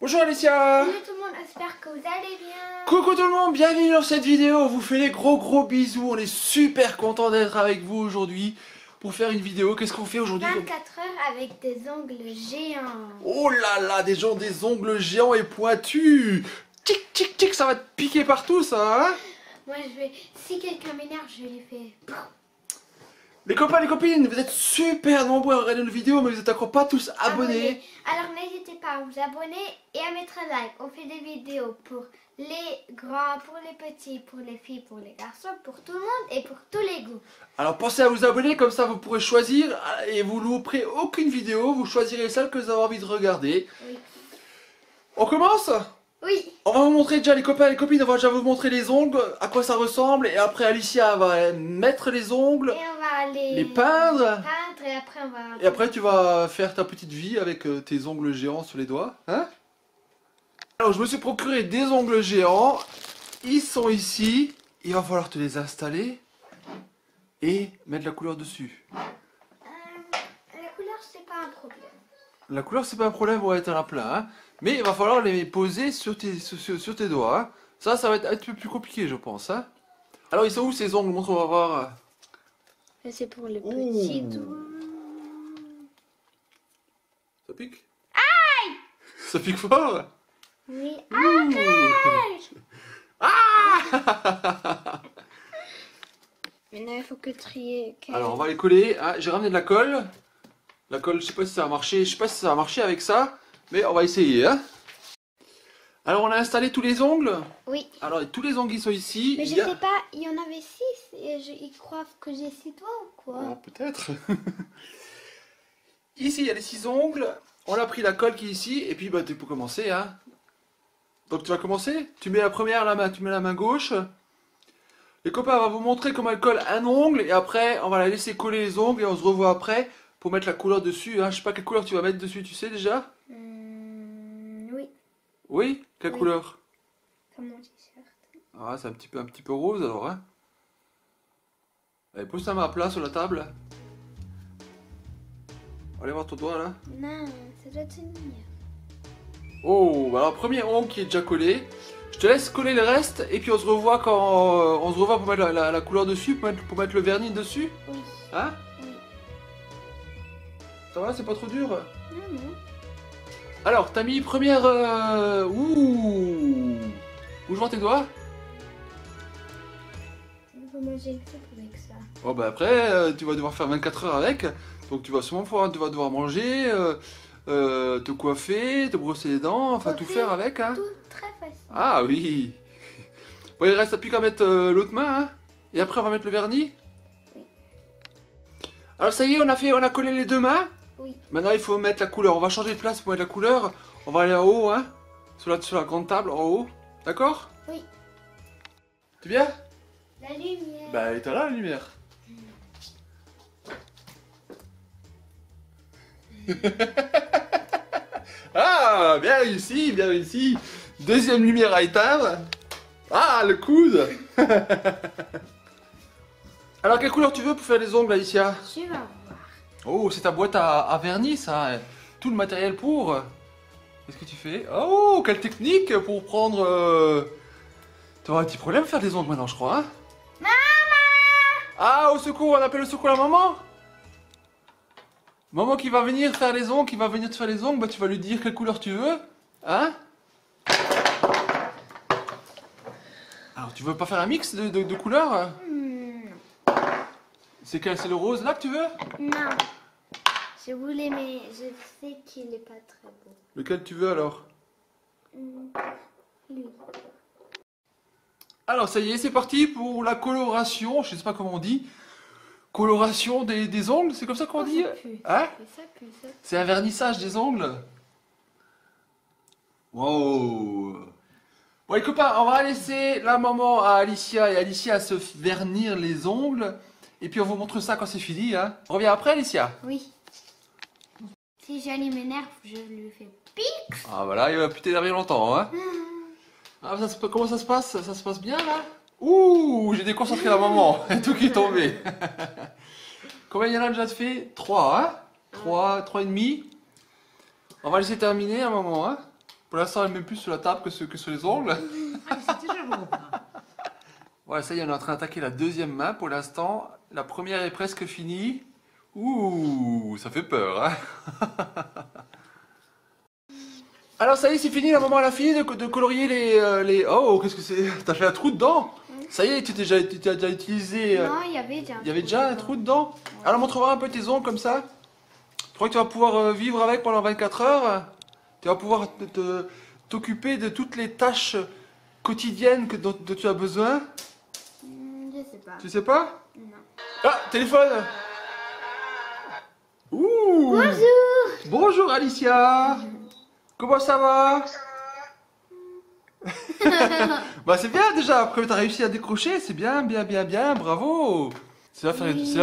Bonjour Alicia. Salut tout le monde, j'espère que vous allez bien. Coucou tout le monde, bienvenue dans cette vidéo. On vous fait des gros bisous. On est super content d'être avec vous aujourd'hui pour faire une vidéo. Qu'est-ce qu'on fait aujourd'hui? 24 heures avec des ongles géants. Oh là là, des ongles géants et pointus. Tic tic tic, ça va te piquer partout ça, hein? Moi je vais, si quelqu'un m'énerve, je lui fais... Les copains, les copines, vous êtes super nombreux à regarder nos vidéos, mais vous êtes encore pas tous abonnés. Alors n'hésitez pas à vous abonner et à mettre un like. On fait des vidéos pour les grands, pour les petits, pour les filles, pour les garçons, pour tout le monde et pour tous les goûts. Alors pensez à vous abonner, comme ça vous pourrez choisir et vous louperez aucune vidéo. Vous choisirez celle que vous avez envie de regarder. Oui. On commence? Oui. On va vous montrer déjà les copains et les copines, on va déjà vous montrer les ongles, à quoi ça ressemble, et après Alicia va mettre les ongles, Et on va les peindre, et après on va... et après tu vas faire ta petite vie avec tes ongles géants sur les doigts, hein? Alors je me suis procuré des ongles géants, ils sont ici, il va falloir te les installer et mettre la couleur dessus. La couleur c'est pas un problème. La couleur c'est pas un problème, ouais, t'en as plein, hein? Mais il va falloir les poser sur tes doigts, hein? Ça va être un peu plus compliqué je pense, hein? Alors ils sont où ces ongles? Montre, on va voir. C'est pour les petits doigts. Ça pique? Aïe! Ça pique fort? Oui. Ah! Maintenant il faut que trier. Alors on va les coller, hein. J'ai ramené de la colle. La colle, je sais pas si ça va marcher, je sais pas si ça va marcher avec ça, mais on va essayer, hein. Alors on a installé tous les ongles. Oui. Alors tous les ongles ils sont ici. Mais je sais pas, il y en avait 6 et ils croient que j'ai 6 doigts ou quoi? Oh, peut-être. Ici il y a les 6 ongles. On a pris la colle qui est ici et puis bah tu peux commencer, hein. Donc tu vas commencer. Tu mets la première la main, tu mets la main gauche. Les copains on va vous montrer comment elle colle un ongle et après on va la laisser coller les ongles et on se revoit après pour mettre la couleur dessus, hein. Je sais pas quelle couleur tu vas mettre dessus, tu sais déjà? Oui. Oui? Quelle couleur? Comme mon t-shirt. Ah, c'est un petit peu rose alors, hein. Allez, pose ta main à plat sur la table. Allez voir ton doigt là. Non, ça doit être une lumière. Oh, bah alors premier ongle qui est déjà collé. Je te laisse coller le reste et puis on se revoit quand on se revoit pour mettre la couleur dessus, pour mettre le vernis dessus. Oui. Hein? Oui. Ça va, c'est pas trop dur? Non, non. Alors, t'as mis première... Ouh! Bouge voir tes doigts. On peut manger le soupe avec ça. Oh bah après, tu vas devoir faire 24 heures avec. Donc tu vas devoir manger, te coiffer, te brosser les dents, enfin tout faire avec, hein. Tout très facile. Ah oui. Bon, il reste plus qu'à mettre l'autre main, hein. Et après on va mettre le vernis. Oui. Alors ça y est, on a collé les deux mains. Oui. Maintenant il faut mettre la couleur. On va changer de place pour mettre la couleur. On va aller en haut, hein. Sur la grande table, en haut. D'accord? Oui. Tu viens? La lumière. Bah elle est là la lumière. Ah, bien réussi, bien réussi. Deuxième lumière à éteindre. Ah, le coude. Alors, quelle couleur tu veux pour faire les ongles, Alicia? Tu vas voir. Oh, c'est ta boîte à vernis, ça. Tout le matériel pour. Qu'est-ce que tu fais? Oh, quelle technique pour prendre... Tu auras un petit problème à faire des ongles maintenant, je crois, hein? Maman! Ah, au secours, on appelle le secours à la maman? Maman qui va venir faire les ongles, te faire les ongles, bah tu vas lui dire quelle couleur tu veux, hein? Alors tu veux pas faire un mix de couleurs? C'est quel? C'est le rose là que tu veux? Non. Je voulais, mais je sais qu'il est pas très beau. Lequel tu veux alors? Lui. Alors ça y est, c'est parti pour la coloration, je sais pas comment on dit. Coloration des ongles, c'est comme ça qu'on dit? Hein? C'est un vernissage des ongles. Wow. Bon les copains, on va laisser la maman à Alicia et Alicia à se vernir les ongles. Et puis on vous montre ça quand c'est fini, hein. On revient après, Alicia? Oui. Si Johnny m'énerve, je lui fais pique. Ah voilà, il va plus t'énerver longtemps, hein. Ah, comment ça se passe? Ça se passe bien là? Ouh, j'ai déconcentré la maman, tout qui est tombé. Combien il y en a déjà de fait? 3, hein? 3 et demi. On va laisser terminer un moment, hein? Pour l'instant, elle met plus sur la table que sur les ongles. Ah, mais c'est toujours bon. Voilà, ça y est, on est en train d'attaquer la deuxième main pour l'instant. La première est presque finie. Ouh, ça fait peur, hein. Alors ça y est, c'est fini, la maman elle a fini de colorier les... Oh, qu'est-ce que c'est? T'as fait un trou dedans? Ça y est, tu as déjà utilisé... Non, il y avait déjà. Il y avait déjà un trou dedans? Alors montre-moi un peu tes ongles comme ça. Tu crois que tu vas pouvoir vivre avec pendant 24 heures? Tu vas pouvoir t'occuper de toutes les tâches quotidiennes dont tu as besoin? Je sais pas. Tu sais pas? Non. Ah, téléphone! Ouh! Bonjour. Bonjour Alicia! Comment ça va? Bah c'est bien déjà, après t'as réussi à décrocher, c'est bien, bien, bravo! C'est là de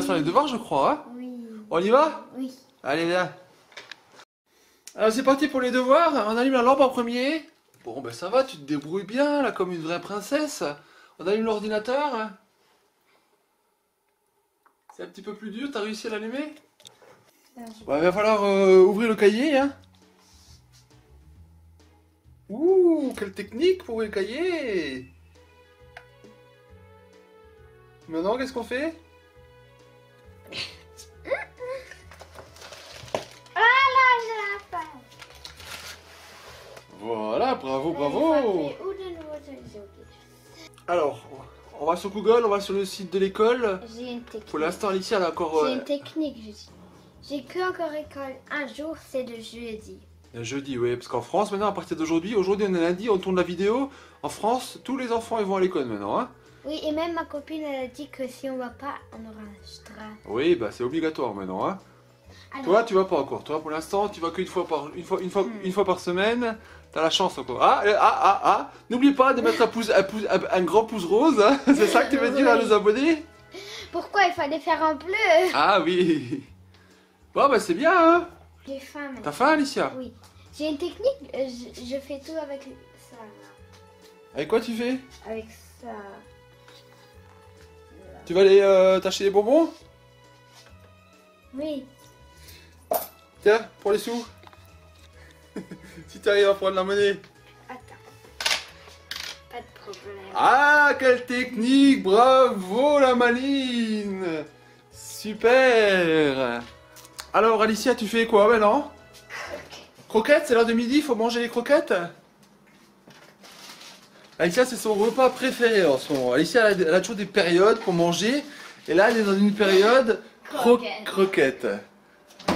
faire les devoirs je crois, hein? Oui. On y va? Oui. Allez viens! Alors c'est parti pour les devoirs, on allume la lampe en premier. Bon ben ça va, tu te débrouilles bien là comme une vraie princesse. On allume l'ordinateur. C'est un petit peu plus dur, t'as réussi à l'allumer? Bah, il va falloir ouvrir le cahier, hein. Ouh, quelle technique pour ouvrir le cahier. Maintenant, qu'est-ce qu'on fait? Voilà, je la fais. Voilà, bravo, bravo. Où de nouveau, j'ai oublié. Alors, on va sur Google, on va sur le site de l'école. J'ai une technique. Pour l'instant, Alicia, elle a encore... J'ai une technique, je dis. J'ai que encore école un jour, c'est le jeudi. Jeudi, oui, parce qu'en France, maintenant, à partir d'aujourd'hui, aujourd'hui on est lundi, on tourne la vidéo. En France, tous les enfants, ils vont à l'école maintenant, hein. Oui, et même ma copine, elle a dit que si on va pas, on aura un strap. Oui, bah c'est obligatoire maintenant, hein. Alors, Toi, tu vas pas encore. Toi, pour l'instant, tu vas qu'une fois une fois par semaine. T'as la chance encore. N'oublie pas de mettre un grand pouce rose, hein. C'est ça que tu veux dire à nos abonnés? pourquoi il fallait faire en bleu? Ah oui. Bon, bah c'est bien, hein. J'ai faim maintenant. T'as faim, Alicia? Oui. J'ai une technique, je fais tout avec ça. Avec quoi tu fais? Avec ça. Tu vas aller t'acheter des bonbons? Oui. Tiens, pour les sous. Si tu arrives à prendre la monnaie. Attends. Pas de problème. Ah, quelle technique! Bravo, la maline! Super! Alors, Alicia, tu fais quoi maintenant? Croquettes, c'est l'heure de midi, il faut manger les croquettes? Alicia, c'est son repas préféré en ce moment. Alicia, elle a toujours des périodes pour manger. Et là, elle est dans une période croquettes.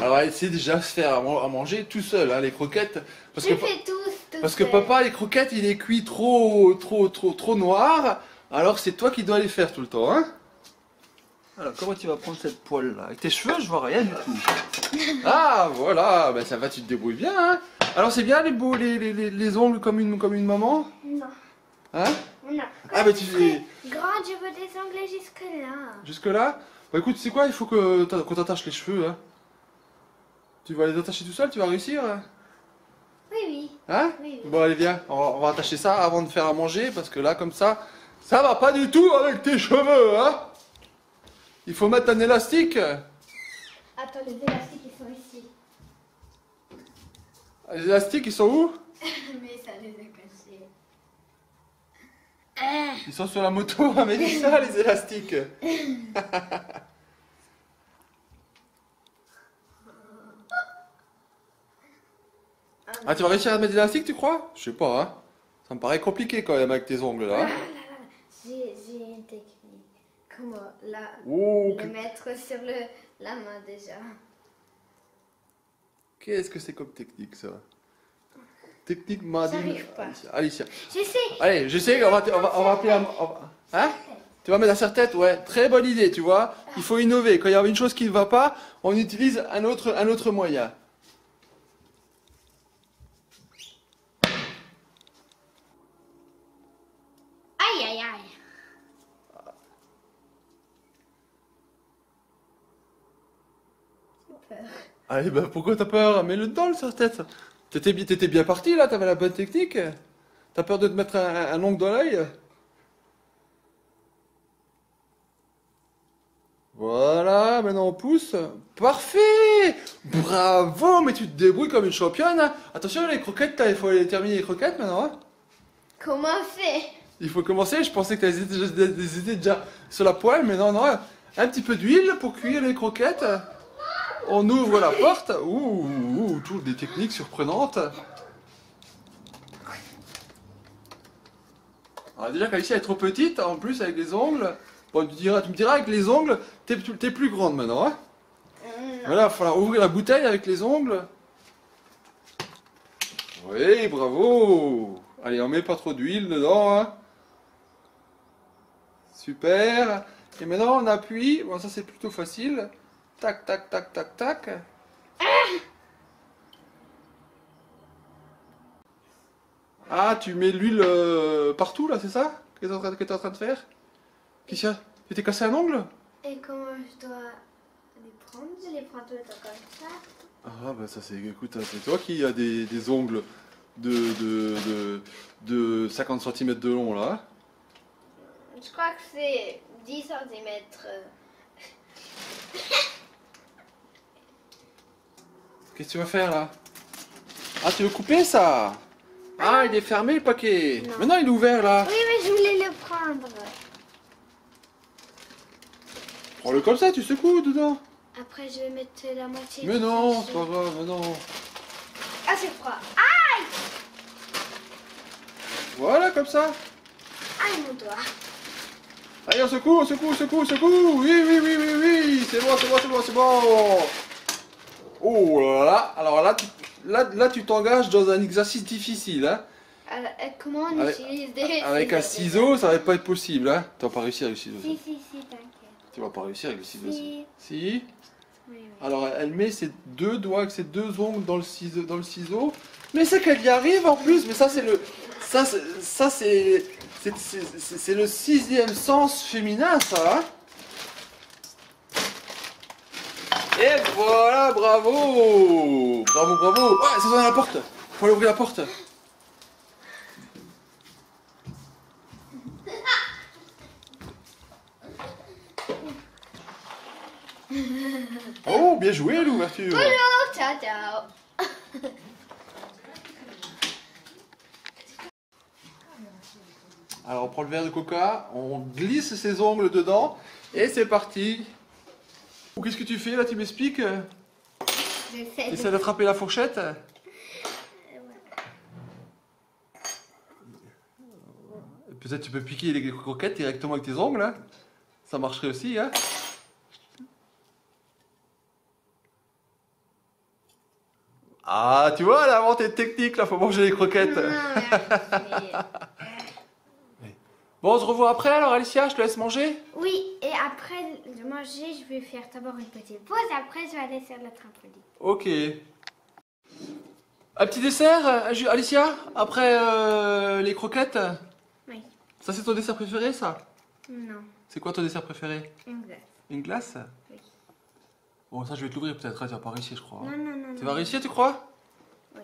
Alors, elle essaie déjà de se faire à manger tout seul, hein, les croquettes. Parce Je que, fais tout parce que seul. papa, les croquettes, il est cuit trop noir. Alors, c'est toi qui dois les faire tout le temps, hein. Alors, comment tu vas prendre cette poêle là? Avec tes cheveux, je vois rien du tout. Ah, voilà, ben ça va, tu te débrouilles bien, hein. Alors, c'est bien les ongles comme une maman? Non. Hein? Non. Ah, mais tu fais. Grande, je veux des onglets jusque là. Jusque là? Bah écoute, c'est quoi? Il faut qu'on t'attache les cheveux, hein. Tu vas les attacher tout seul, tu vas réussir, hein? Oui, oui. Hein? Oui, oui. Bon, allez, viens, on va attacher ça avant de faire à manger, parce que là, comme ça va pas du tout avec tes cheveux, hein? Il faut mettre un élastique. Attends, les élastiques, ils sont ici. Les élastiques, ils sont où? Mais ça les a cachés. Ils sont sur la moto, mais c'est ça, les élastiques. Ah, tu vas réussir à mettre des élastiques, tu crois? Je sais pas, hein. Ça me paraît compliqué quand même avec tes ongles, là. J'ai une technique. Comment Oh, le mettre sur la main déjà. qu'est-ce que c'est comme technique, ça? Technique Madine. J'arrive pas. Alicia. Je sais. Allez, je sais, on va appeler un... Hein? Tu vas mettre un serre-tête? Ouais, très bonne idée, tu vois. Il faut innover. Quand il y a une chose qui ne va pas, on utilise un autre moyen. Aïe, aïe, aïe. J'ai peur. Allez, bah pourquoi t'as peur? Mets-le dedans, le serre-tête. T'étais bien parti, là, t'avais la bonne technique. T'as peur de te mettre un ongle dans l'œil? Voilà, maintenant on pousse. Parfait! Bravo, mais tu te débrouilles comme une championne. Hein. Attention, les croquettes, il faut aller terminer les croquettes maintenant. Hein. Comment faire? Il faut commencer, je pensais que tu étais déjà sur la poêle, mais non, non. Un petit peu d'huile pour cuire les croquettes. On ouvre la porte. Ouh, toutes des techniques surprenantes. Alors déjà qu'Alicia est trop petite, en plus avec les ongles. Bon, tu me diras avec les ongles, t'es plus grande maintenant. Hein. Voilà, il va falloir ouvrir la bouteille avec les ongles. Oui, bravo. Allez, on met pas trop d'huile dedans. Hein. Super. Et maintenant on appuie. Bon, ça c'est plutôt facile. Tac, tac, tac, tac, tac. Ah, tu mets l'huile partout là, c'est ça que tu es en train de faire? Qu'est-ce qu'il y a? Tu t'es cassé un ongle? Et comment je dois les prendre? Je les prends tout le temps comme ça. Ah, bah ça c'est. Écoute, hein, c'est toi qui as des ongles de 50 cm de long là. Je crois que c'est 10 cm. Qu'est-ce que tu vas faire là? Ah, tu veux couper ça? Ah, il est fermé le paquet. Non. Maintenant il est ouvert là. Oui, mais je voulais le prendre. Prends-le comme ça, tu secoues dedans. Après, je vais mettre la moitié. Mais du non, sachet. c'est pas grave, mais non. Ah, c'est froid. Aïe! Voilà, comme ça. Aïe, mon doigt. Allez, on secoue, on secoue, on secoue, on secoue. Oui, oui, oui, oui, oui. C'est bon, c'est bon, c'est bon, c'est bon. Oh là là. Alors là, tu t'engages dans un exercice difficile. Hein. Alors, comment on Avec- utilise des Avec un ciseau, ça va pas être possible. Hein. Tu vas pas réussir avec le ciseau. Si, t'inquiète. Tu vas pas réussir avec le ciseau. Si. Si. Oui, oui. Alors, elle met ses deux doigts avec ses deux ongles dans le ciseau. Mais c'est qu'elle y arrive en plus. Mais ça, c'est le. Ça, c'est le sixième sens féminin, ça. Hein. Et voilà, bravo. Bravo, bravo. Ouais, ça sonne à la porte. Faut aller ouvrir la porte. Oh, bien joué l'ouverture. Bonjour, ciao, ciao. Alors on prend le verre de coca, on glisse ses ongles dedans et c'est parti. Qu'est-ce que tu fais là? Tu m'expliques? J'essaie Essaie d'attraper la fourchette. Peut-être tu peux piquer les croquettes directement avec tes ongles. Hein. Ça marcherait aussi. Hein. Ah, tu vois, elle a inventé une technique, là, faut manger les croquettes. Non, merci. Bon, on se revoit après alors, Alicia, je te laisse manger. Oui, et après de manger, je vais faire d'abord une petite pause. Après, je vais aller sur le trampoline. Ok. Un petit dessert, Alicia, après les croquettes. Oui. Ça, c'est ton dessert préféré, ça? Non, C'est quoi ton dessert préféré? une glace. Une glace? Oui. Bon, ça, je vais te l'ouvrir peut-être, tu vas pas réussir, je crois. Non, non, non. Tu non. vas réussir, tu crois? Oui.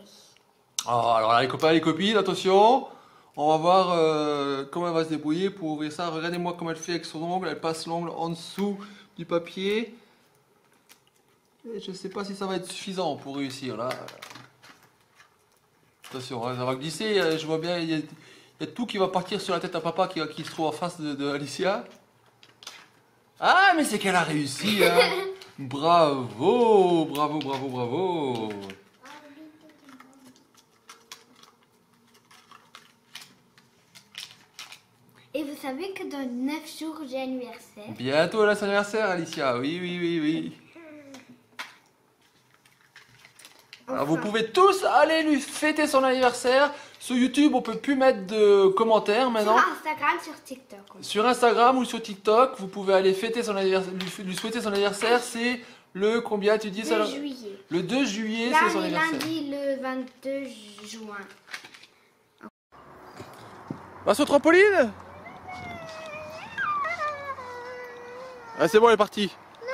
Oh, alors là, les copains, les copines, attention. On va voir comment elle va se débrouiller pour ouvrir ça. Regardez-moi comment elle fait avec son ongle. Elle passe l'ongle en dessous du papier. Et je sais pas si ça va être suffisant pour réussir, là. Attention, hein, ça va glisser. Je vois bien, il y a tout qui va partir sur la tête à papa qui se trouve en face de Alicia. Ah, mais c'est qu'elle a réussi, hein. Bravo, bravo, bravo, bravo. Et vous savez que dans 9 jours, j'ai anniversaire. Bientôt là, son anniversaire, Alicia. Oui, oui, oui, oui. Alors, vous pouvez tous aller lui fêter son anniversaire. Sur YouTube, on peut plus mettre de commentaires maintenant. Sur Instagram, sur TikTok. aussi. Sur Instagram ou sur TikTok, vous pouvez aller fêter son anniversaire, lui souhaiter son anniversaire. C'est le combien tu dis ça? 2 juillet. Le 2 juillet, Là, c'est son on est anniversaire. lundi le 22 juin. Va sur trampoline. Ah, c'est bon, elle est partie. Non.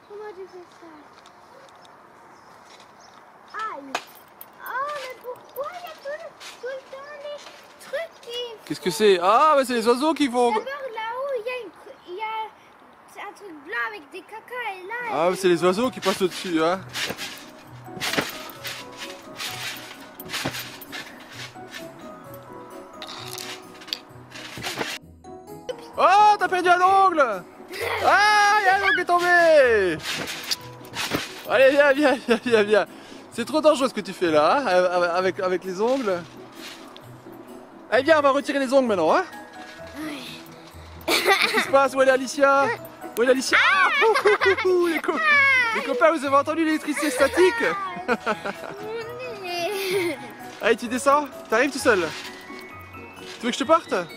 Comment tu fais ça? Aïe. Oh, mais pourquoi il y a tout le temps les trucs qui... Qu'est-ce que c'est? Ah, mais c'est les oiseaux qui vont. D'abord, là-haut, il y a Ah, c'est les oiseaux qui passent au-dessus, hein. Oh, t'as perdu un ongle. Ah, il y a un ongle qui est tombé. Allez, viens. C'est trop dangereux ce que tu fais là, hein, avec les ongles. Allez, viens, on va retirer les ongles maintenant, hein. Qu'est-ce qui se passe? Où est Alicia? Où est Alicia? Ah, les copains, vous avez entendu l'électricité statique? Allez, tu descends? T'arrives tout seul? Tu veux que je te parte? Non.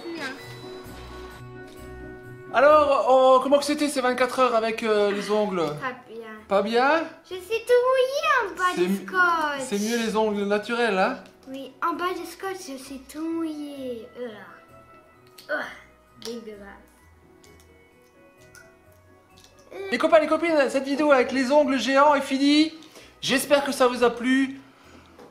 Alors, comment que c'était ces 24 heures avec les ongles? Pas bien. Pas bien? Je suis tout mouillée en bas du scotch. C'est mieux les ongles naturels, hein? Oui, en bas du scotch, je suis tout mouillée. Dégueulasse. Les copains, les copines, cette vidéo avec les ongles géants est finie. J'espère que ça vous a plu.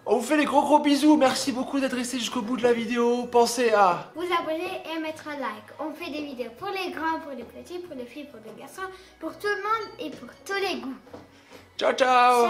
On vous fait des gros bisous. Merci beaucoup d'être resté jusqu'au bout de la vidéo. Pensez à vous abonner et mettre un like. On fait des vidéos pour les grands, pour les petits, pour les filles, pour les garçons, pour tout le monde et pour tous les goûts. ciao. Ciao.